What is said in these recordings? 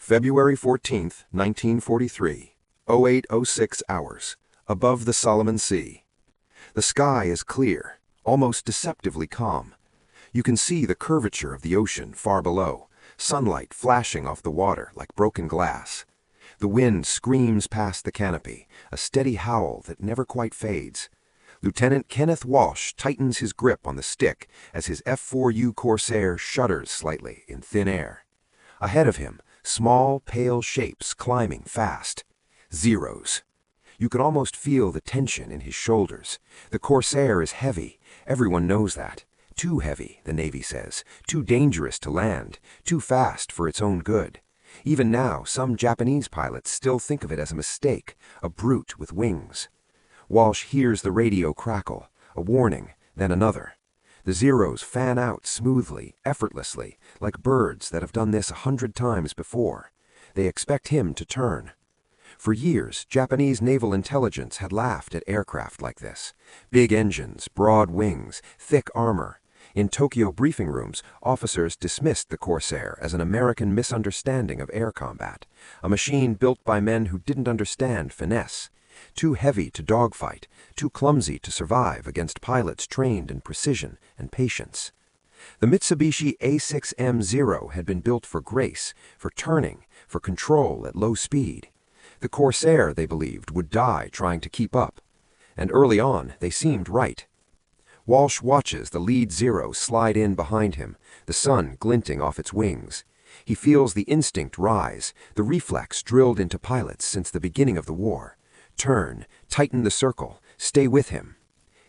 February 14, 1943, 08:06 hours, above the Solomon Sea. The sky is clear, almost deceptively calm. You can see the curvature of the ocean far below, sunlight flashing off the water like broken glass. The wind screams past the canopy, a steady howl that never quite fades. Lieutenant Kenneth Walsh tightens his grip on the stick as his F4U Corsair shudders slightly in thin air. Ahead of him, small, pale shapes climbing fast. Zeros. You can almost feel the tension in his shoulders. The Corsair is heavy. Everyone knows that. Too heavy, the Navy says. Too dangerous to land. Too fast for its own good. Even now, some Japanese pilots still think of it as a mistake, a brute with wings. Walsh hears the radio crackle, a warning, then another. The Zeros fan out smoothly, effortlessly, like birds that have done this 100 times before. They expect him to turn. For years, Japanese naval intelligence had laughed at aircraft like this. Big engines, broad wings, thick armor. In Tokyo briefing rooms, officers dismissed the Corsair as an American misunderstanding of air combat, a machine built by men who didn't understand finesse. Too heavy to dogfight, too clumsy to survive against pilots trained in precision and patience. The Mitsubishi A6M0 had been built for grace, for turning, for control at low speed. The Corsair, they believed, would die trying to keep up. And early on, they seemed right. Walsh watches the lead Zero slide in behind him, the sun glinting off its wings. He feels the instinct rise, the reflex drilled into pilots since the beginning of the war. Turn, tighten the circle, stay with him.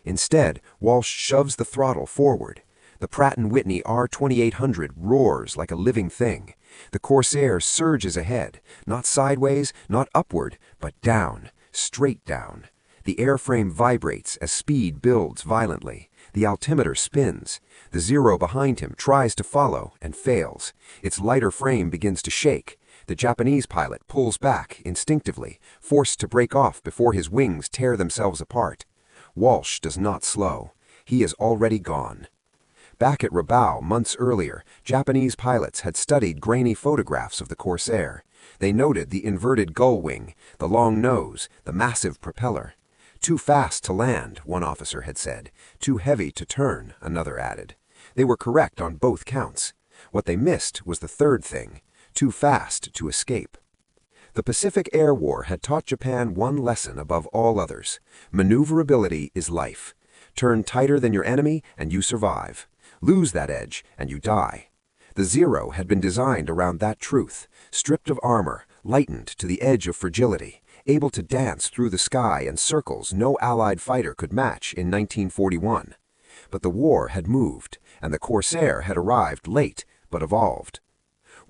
Instead, Walsh shoves the throttle forward. The Pratt & Whitney R2800 roars like a living thing. The Corsair surges ahead, not sideways, not upward, but down, straight down. The airframe vibrates as speed builds violently. The altimeter spins. The Zero behind him tries to follow and fails. Its lighter frame begins to shake. The Japanese pilot pulls back instinctively, forced to break off before his wings tear themselves apart. Walsh does not slow. He is already gone. Back at Rabaul months earlier, Japanese pilots had studied grainy photographs of the Corsair. They noted the inverted gull wing, the long nose, the massive propeller. Too fast to land, one officer had said. Too heavy to turn, another added. They were correct on both counts. What they missed was the third thing. Too fast to escape. The Pacific Air War had taught Japan one lesson above all others. Maneuverability is life. Turn tighter than your enemy and you survive. Lose that edge and you die. The Zero had been designed around that truth, stripped of armor, lightened to the edge of fragility, able to dance through the sky in circles no Allied fighter could match in 1941. But the war had moved, and the Corsair had arrived late, but evolved.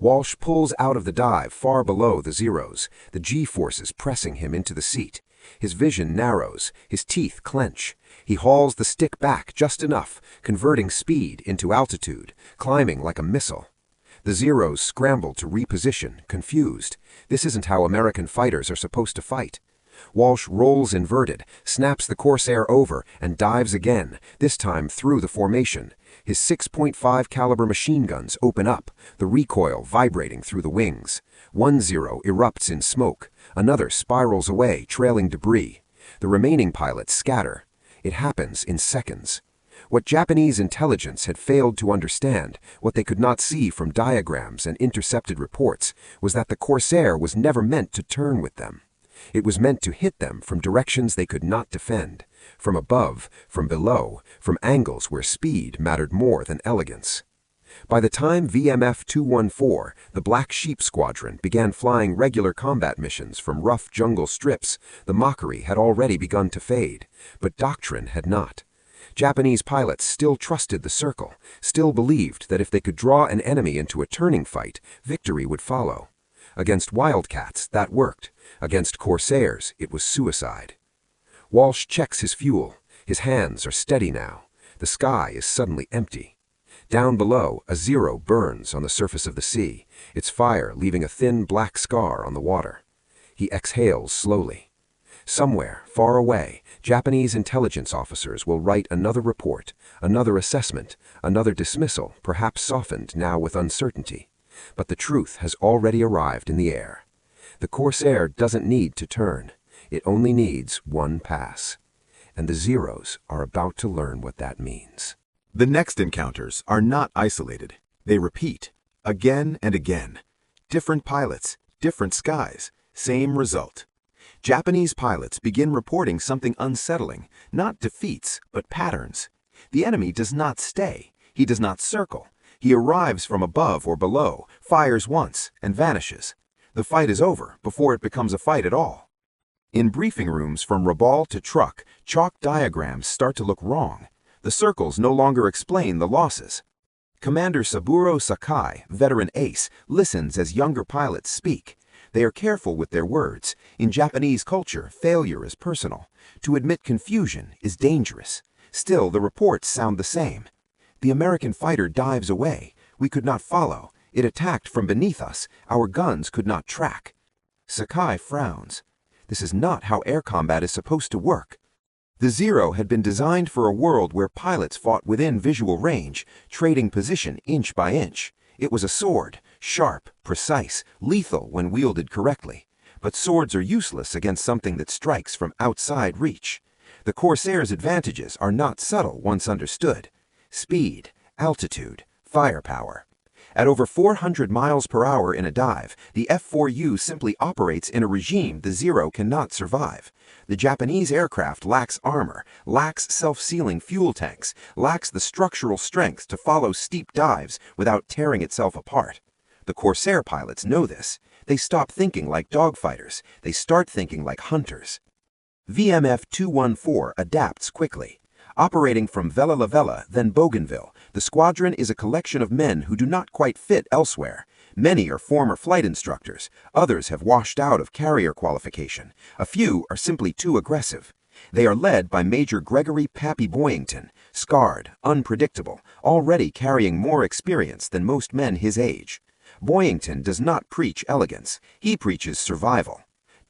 Walsh pulls out of the dive far below the Zeros, the G-forces pressing him into the seat. His vision narrows, his teeth clench. He hauls the stick back just enough, converting speed into altitude, climbing like a missile. The Zeros scramble to reposition, confused. This isn't how American fighters are supposed to fight. Walsh rolls inverted, snaps the Corsair over, and dives again, this time through the formation. His 6.5 caliber machine guns open up, the recoil vibrating through the wings. One Zero erupts in smoke. Another spirals away, trailing debris. The remaining pilots scatter. It happens in seconds. What Japanese intelligence had failed to understand, what they could not see from diagrams and intercepted reports, was that the Corsair was never meant to turn with them. It was meant to hit them from directions they could not defend, from above, from below, from angles where speed mattered more than elegance. By the time VMF 214, the Black Sheep Squadron, began flying regular combat missions from rough jungle strips, the mockery had already begun to fade, but doctrine had not. Japanese pilots still trusted the circle, still believed that if they could draw an enemy into a turning fight, victory would follow. Against Wildcats, that worked. Against Corsairs, it was suicide. Walsh checks his fuel. His hands are steady now. The sky is suddenly empty. Down below, a Zero burns on the surface of the sea, its fire leaving a thin black scar on the water. He exhales slowly. Somewhere, far away, Japanese intelligence officers will write another report, another assessment, another dismissal, perhaps softened now with uncertainty. But the truth has already arrived in the air. The Corsair doesn't need to turn. It only needs one pass. And the Zeros are about to learn what that means. The next encounters are not isolated. They repeat, again and again. Different pilots, different skies, same result. Japanese pilots begin reporting something unsettling, not defeats, but patterns. The enemy does not stay. He does not circle. He arrives from above or below, fires once, and vanishes. The fight is over before it becomes a fight at all. In briefing rooms from Rabaul to Truk, chalk diagrams start to look wrong. The circles no longer explain the losses. Commander Saburo Sakai, veteran ace, listens as younger pilots speak. They are careful with their words. In Japanese culture, failure is personal. To admit confusion is dangerous. Still, the reports sound the same. The American fighter dives away. We could not follow. It attacked from beneath us. Our guns could not track. Sakai frowns. This is not how air combat is supposed to work. The Zero had been designed for a world where pilots fought within visual range, trading position inch by inch. It was a sword, sharp, precise, lethal when wielded correctly. But swords are useless against something that strikes from outside reach. The Corsair's advantages are not subtle once understood. Speed, altitude, firepower. At over 400 miles per hour in a dive, the F4U simply operates in a regime the Zero cannot survive. The Japanese aircraft lacks armor, lacks self-sealing fuel tanks, lacks the structural strength to follow steep dives without tearing itself apart. The Corsair pilots know this. They stop thinking like dogfighters. They start thinking like hunters. VMF 214 adapts quickly. Operating from Vella La Vella, then Bougainville, the squadron is a collection of men who do not quite fit elsewhere. Many are former flight instructors. Others have washed out of carrier qualification. A few are simply too aggressive. They are led by Major Gregory Pappy Boyington, scarred, unpredictable, already carrying more experience than most men his age. Boyington does not preach elegance. He preaches survival.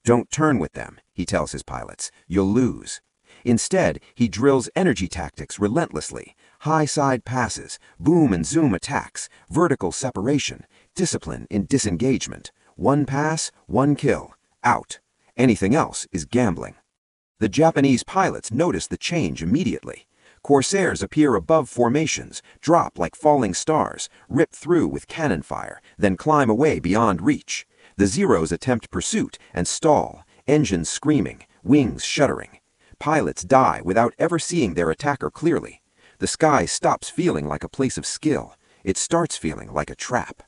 Don't turn with them, he tells his pilots. You'll lose. Instead, he drills energy tactics relentlessly. High-side passes, boom and zoom attacks, vertical separation, discipline in disengagement. One pass, one kill. Out. Anything else is gambling. The Japanese pilots notice the change immediately. Corsairs appear above formations, drop like falling stars, rip through with cannon fire, then climb away beyond reach. The Zeros attempt pursuit and stall, engines screaming, wings shuddering. Pilots die without ever seeing their attacker clearly. The sky stops feeling like a place of skill. It starts feeling like a trap.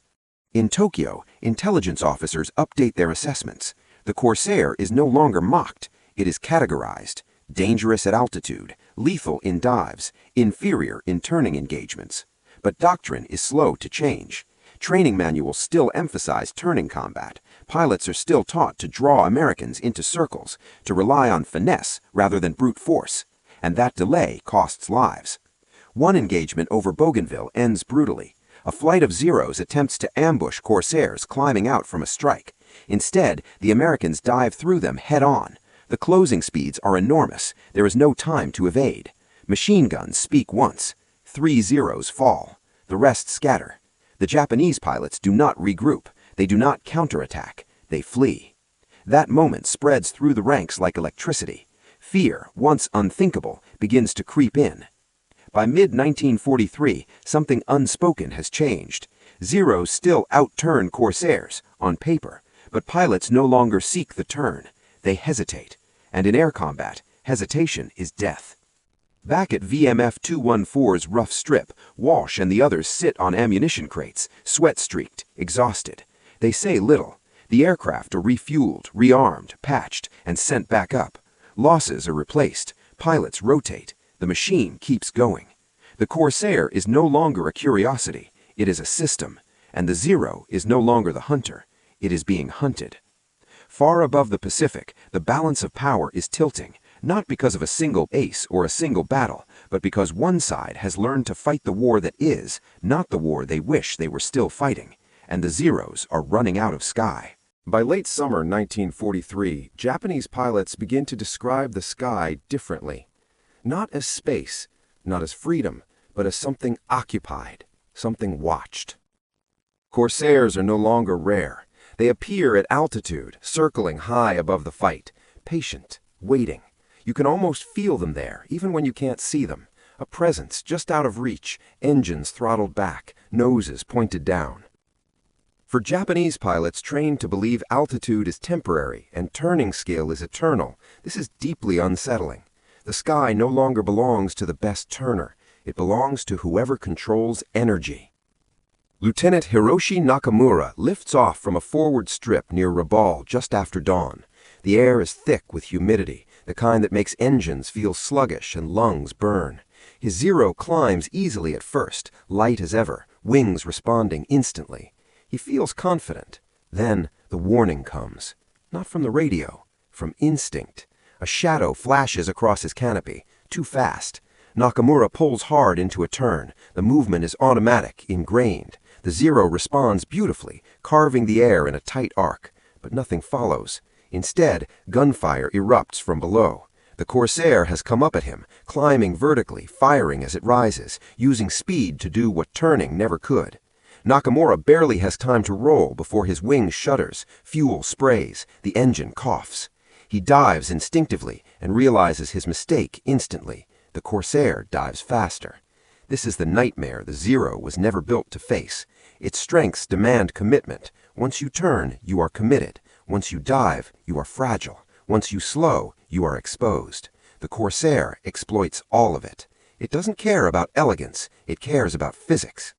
In Tokyo, intelligence officers update their assessments. The Corsair is no longer mocked. It is categorized. Dangerous at altitude, lethal in dives, inferior in turning engagements. But doctrine is slow to change. Training manuals still emphasize turning combat. Pilots are still taught to draw Americans into circles, to rely on finesse rather than brute force. And that delay costs lives. One engagement over Bougainville ends brutally. A flight of Zeros attempts to ambush Corsairs climbing out from a strike. Instead, the Americans dive through them head-on. The closing speeds are enormous. There is no time to evade. Machine guns speak once. 3 Zeros fall. The rest scatter. The Japanese pilots do not regroup. They do not counterattack. They flee. That moment spreads through the ranks like electricity. Fear, once unthinkable, begins to creep in. By mid-1943, something unspoken has changed. Zeros still outturn Corsairs, on paper, but pilots no longer seek the turn. They hesitate. And in air combat, hesitation is death. Back at VMF 214's rough strip, Walsh and the others sit on ammunition crates, sweat-streaked, exhausted. They say little. The aircraft are refueled, rearmed, patched, and sent back up. Losses are replaced. Pilots rotate. The machine keeps going. The Corsair is no longer a curiosity. It is a system. And the Zero is no longer the hunter. It is being hunted. Far above the Pacific, the balance of power is tilting. Not because of a single ace or a single battle, but because one side has learned to fight the war that is, not the war they wish they were still fighting, and the Zeros are running out of sky. By late summer 1943, Japanese pilots begin to describe the sky differently. Not as space, not as freedom, but as something occupied, something watched. Corsairs are no longer rare. They appear at altitude, circling high above the fight, patient, waiting. You can almost feel them there, even when you can't see them. A presence just out of reach, engines throttled back, noses pointed down. For Japanese pilots trained to believe altitude is temporary and turning skill is eternal, this is deeply unsettling. The sky no longer belongs to the best turner. It belongs to whoever controls energy. Lieutenant Hiroshi Nakamura lifts off from a forward strip near Rabaul just after dawn. The air is thick with humidity, the kind that makes engines feel sluggish and lungs burn. His Zero climbs easily at first, light as ever, wings responding instantly. He feels confident. Then the warning comes. Not from the radio, from instinct. A shadow flashes across his canopy, too fast. Nakamura pulls hard into a turn. The movement is automatic, ingrained. The Zero responds beautifully, carving the air in a tight arc. But nothing follows. Instead, gunfire erupts from below. The Corsair has come up at him, climbing vertically, firing as it rises, using speed to do what turning never could. Nakamura barely has time to roll before his wing shudders, fuel sprays, the engine coughs. He dives instinctively and realizes his mistake instantly. The Corsair dives faster. This is the nightmare the Zero was never built to face. Its strengths demand commitment. Once you turn, you are committed. Once you dive, you are fragile. Once you slow, you are exposed. The Corsair exploits all of it. It doesn't care about elegance, it cares about physics.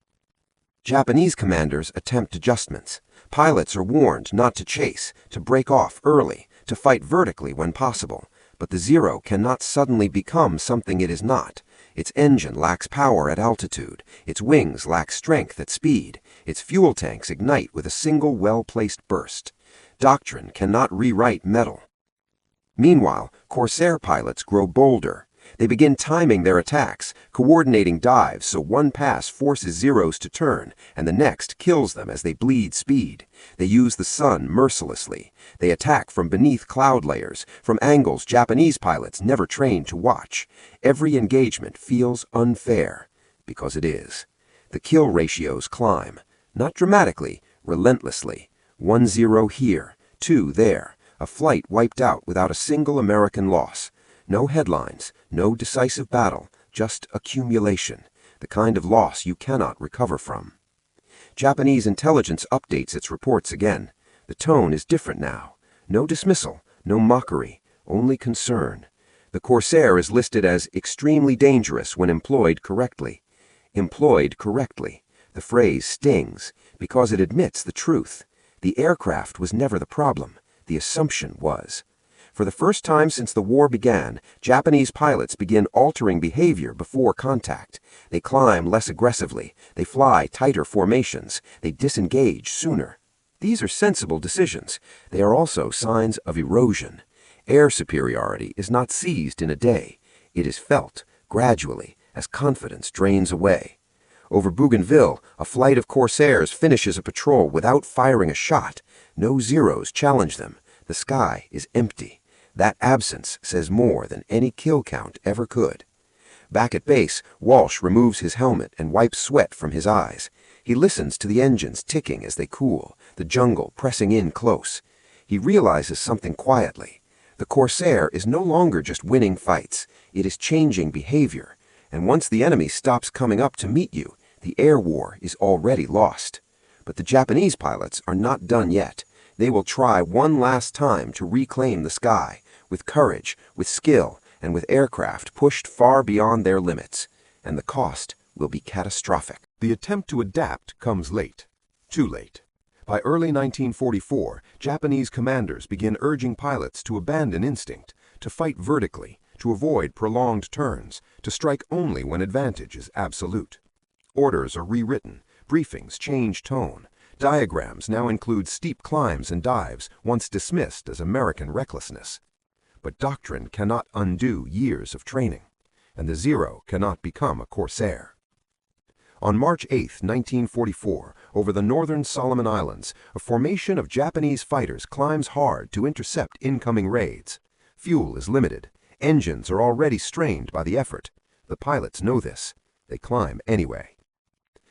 Japanese commanders attempt adjustments. Pilots are warned not to chase, to break off early, to fight vertically when possible. But the Zero cannot suddenly become something it is not. Its engine lacks power at altitude. Its wings lack strength at speed. Its fuel tanks ignite with a single well-placed burst. Doctrine cannot rewrite metal. Meanwhile, Corsair pilots grow bolder. They begin timing their attacks, coordinating dives so one pass forces Zeros to turn, and the next kills them as they bleed speed. They use the sun mercilessly. They attack from beneath cloud layers, from angles Japanese pilots never trained to watch. Every engagement feels unfair, because it is. The kill ratios climb, not dramatically, relentlessly. 1 0 here, 2 there. A flight wiped out without a single American loss. No headlines, no decisive battle, just accumulation, the kind of loss you cannot recover from. Japanese intelligence updates its reports again. The tone is different now. No dismissal, no mockery, only concern. The Corsair is listed as extremely dangerous when employed correctly. Employed correctly. The phrase stings because it admits the truth. The aircraft was never the problem. The assumption was. For the first time since the war began, Japanese pilots begin altering behavior before contact. They climb less aggressively, they fly tighter formations, they disengage sooner. These are sensible decisions. They are also signs of erosion. Air superiority is not seized in a day. It is felt, gradually, as confidence drains away. Over Bougainville, a flight of Corsairs finishes a patrol without firing a shot. No Zeros challenge them. The sky is empty. That absence says more than any kill count ever could. Back at base, Walsh removes his helmet and wipes sweat from his eyes. He listens to the engines ticking as they cool, the jungle pressing in close. He realizes something quietly. The Corsair is no longer just winning fights. It is changing behavior. And once the enemy stops coming up to meet you, the air war is already lost. But the Japanese pilots are not done yet. They will try one last time to reclaim the sky, with courage, with skill, and with aircraft pushed far beyond their limits. And the cost will be catastrophic. The attempt to adapt comes late. Too late. By early 1944, Japanese commanders begin urging pilots to abandon instinct, to fight vertically, to avoid prolonged turns, to strike only when advantage is absolute. Orders are rewritten, briefings change tone. Diagrams now include steep climbs and dives, once dismissed as American recklessness. But doctrine cannot undo years of training, and the Zero cannot become a Corsair. On March 8, 1944, over the northern Solomon Islands, a formation of Japanese fighters climbs hard to intercept incoming raids. Fuel is limited. Engines are already strained by the effort. The pilots know this. They climb anyway.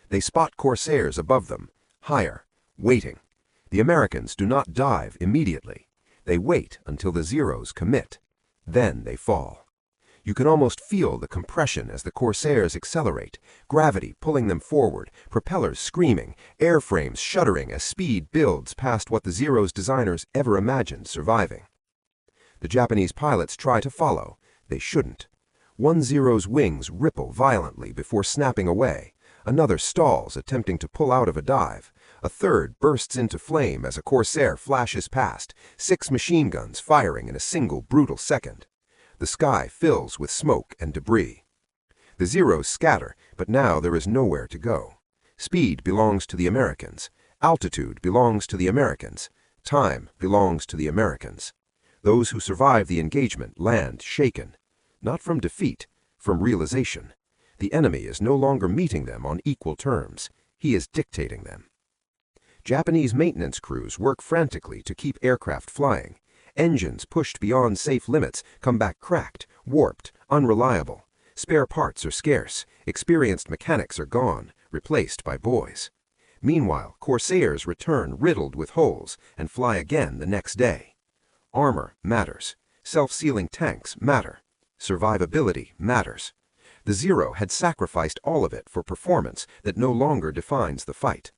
They spot Corsairs above them. higher, waiting. The Americans do not dive immediately. They wait until the Zeros commit. Then they fall. You can almost feel the compression as the Corsairs accelerate, gravity pulling them forward, propellers screaming, airframes shuddering as speed builds past what the Zero's designers ever imagined surviving. The Japanese pilots try to follow. They shouldn't. One Zero's wings ripple violently before snapping away. Another stalls, attempting to pull out of a dive. A third bursts into flame as a Corsair flashes past, 6 machine guns firing in a single brutal second. The sky fills with smoke and debris. The Zeros scatter, but now there is nowhere to go. Speed belongs to the Americans. Altitude belongs to the Americans. Time belongs to the Americans. Those who survive the engagement land shaken. Not from defeat, from realization. The enemy is no longer meeting them on equal terms. He is dictating them. Japanese maintenance crews work frantically to keep aircraft flying. Engines pushed beyond safe limits come back cracked, warped, unreliable. Spare parts are scarce. Experienced mechanics are gone, replaced by boys. Meanwhile, Corsairs return riddled with holes and fly again the next day. Armor matters. Self-sealing tanks matter. Survivability matters. The Zero had sacrificed all of it for performance that no longer defines the fight.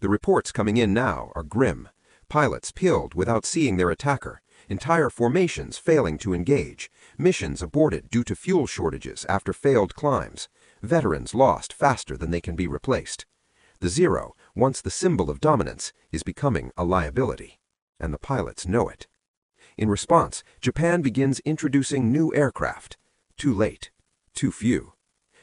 The reports coming in now are grim. Pilots killed without seeing their attacker, entire formations failing to engage, missions aborted due to fuel shortages after failed climbs, veterans lost faster than they can be replaced. The Zero, once the symbol of dominance, is becoming a liability, and the pilots know it. In response, Japan begins introducing new aircraft. Too late. Too few.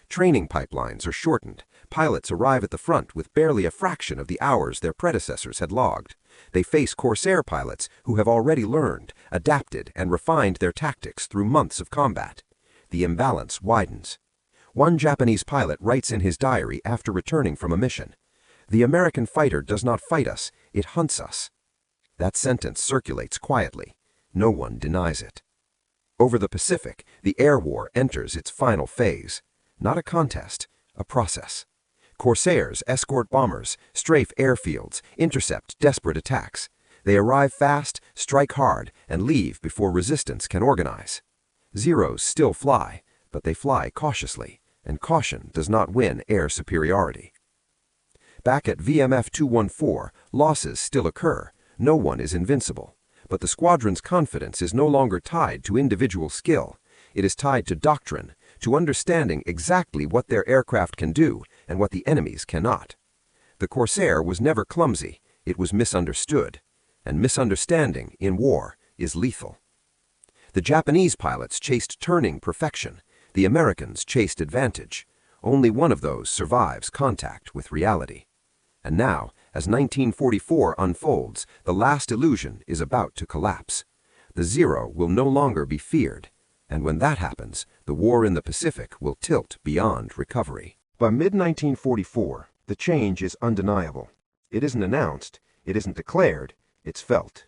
Training pipelines are shortened. Pilots arrive at the front with barely a fraction of the hours their predecessors had logged. They face Corsair pilots who have already learned, adapted, and refined their tactics through months of combat. The imbalance widens. One Japanese pilot writes in his diary after returning from a mission, "The American fighter does not fight us, it hunts us." That sentence circulates quietly. No one denies it. Over the Pacific, the air war enters its final phase. Not a contest, a process. Corsairs escort bombers, strafe airfields, intercept desperate attacks. They arrive fast, strike hard, and leave before resistance can organize. Zeros still fly, but they fly cautiously, and caution does not win air superiority. Back at VMF 214, losses still occur. No one is invincible. But the squadron's confidence is no longer tied to individual skill. It is tied to doctrine, to understanding exactly what their aircraft can do and what the enemy's cannot. The Corsair was never clumsy, it was misunderstood. And misunderstanding, in war, is lethal. The Japanese pilots chased turning perfection. The Americans chased advantage. Only one of those survives contact with reality. And now, as 1944 unfolds, the last illusion is about to collapse. The Zero will no longer be feared, and when that happens, the war in the Pacific will tilt beyond recovery. By mid-1944, the change is undeniable. It isn't announced, it isn't declared, it's felt.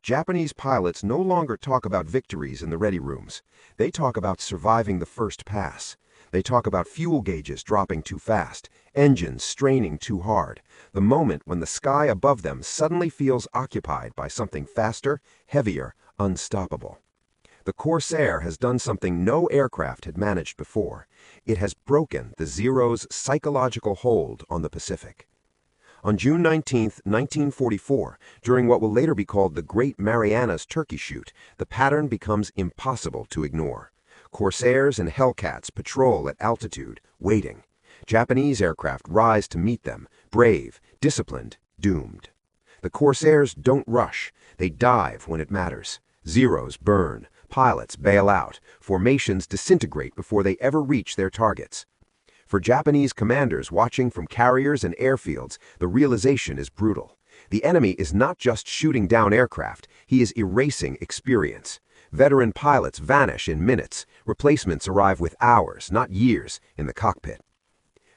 Japanese pilots no longer talk about victories in the ready rooms. They talk about surviving the first pass. They talk about fuel gauges dropping too fast, engines straining too hard, the moment when the sky above them suddenly feels occupied by something faster, heavier, unstoppable. The Corsair has done something no aircraft had managed before. It has broken the Zero's psychological hold on the Pacific. On June 19, 1944, during what will later be called the Great Marianas Turkey Shoot, the pattern becomes impossible to ignore. Corsairs and Hellcats patrol at altitude, waiting. Japanese aircraft rise to meet them, brave, disciplined, doomed. The Corsairs don't rush. They dive when it matters. Zeros burn. Pilots bail out. Formations disintegrate before they ever reach their targets. For Japanese commanders watching from carriers and airfields, the realization is brutal. The enemy is not just shooting down aircraft, he is erasing experience. Veteran pilots vanish in minutes. Replacements arrive with hours, not years, in the cockpit.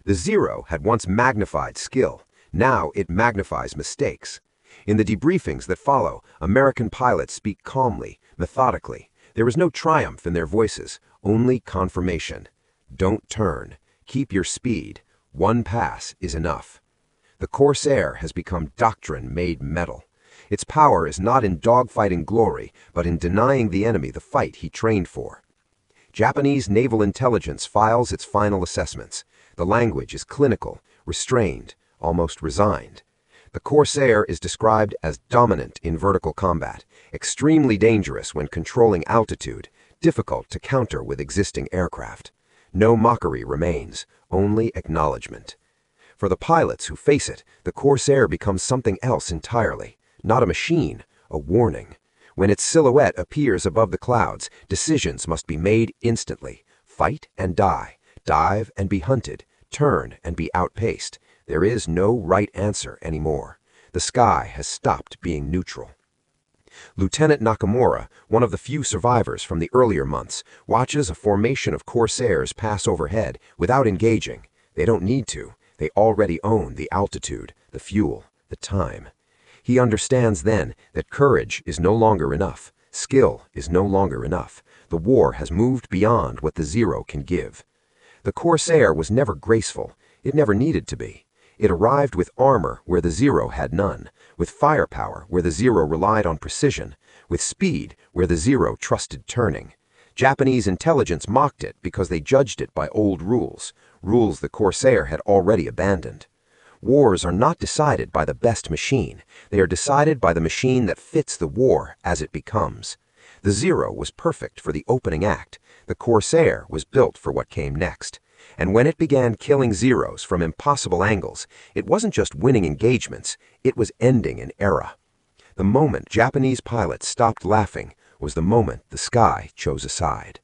The Zero had once magnified skill. Now it magnifies mistakes. In the debriefings that follow, American pilots speak calmly, methodically. There is no triumph in their voices, only confirmation. Don't turn. Keep your speed. One pass is enough. The Corsair has become doctrine made metal. Its power is not in dogfighting glory, but in denying the enemy the fight he trained for. Japanese naval intelligence files its final assessments. The language is clinical, restrained, almost resigned. The Corsair is described as dominant in vertical combat, extremely dangerous when controlling altitude, difficult to counter with existing aircraft. No mockery remains, only acknowledgement. For the pilots who face it, the Corsair becomes something else entirely. Not a machine, a warning. When its silhouette appears above the clouds, decisions must be made instantly. Fight and die, dive and be hunted, turn and be outpaced. There is no right answer anymore. The sky has stopped being neutral. Lieutenant Nakamura, one of the few survivors from the earlier months, watches a formation of Corsairs pass overhead without engaging. They don't need to. They already own the altitude, the fuel, the time. He understands then that courage is no longer enough. Skill is no longer enough. The war has moved beyond what the Zero can give. The Corsair was never graceful. It never needed to be. It arrived with armor where the Zero had none, with firepower where the Zero relied on precision, with speed where the Zero trusted turning. Japanese intelligence mocked it because they judged it by old rules, rules the Corsair had already abandoned. Wars are not decided by the best machine. They are decided by the machine that fits the war as it becomes. The Zero was perfect for the opening act. The Corsair was built for what came next. And when it began killing Zeros from impossible angles, it wasn't just winning engagements, it was ending an era. The moment Japanese pilots stopped laughing was the moment the sky chose a side.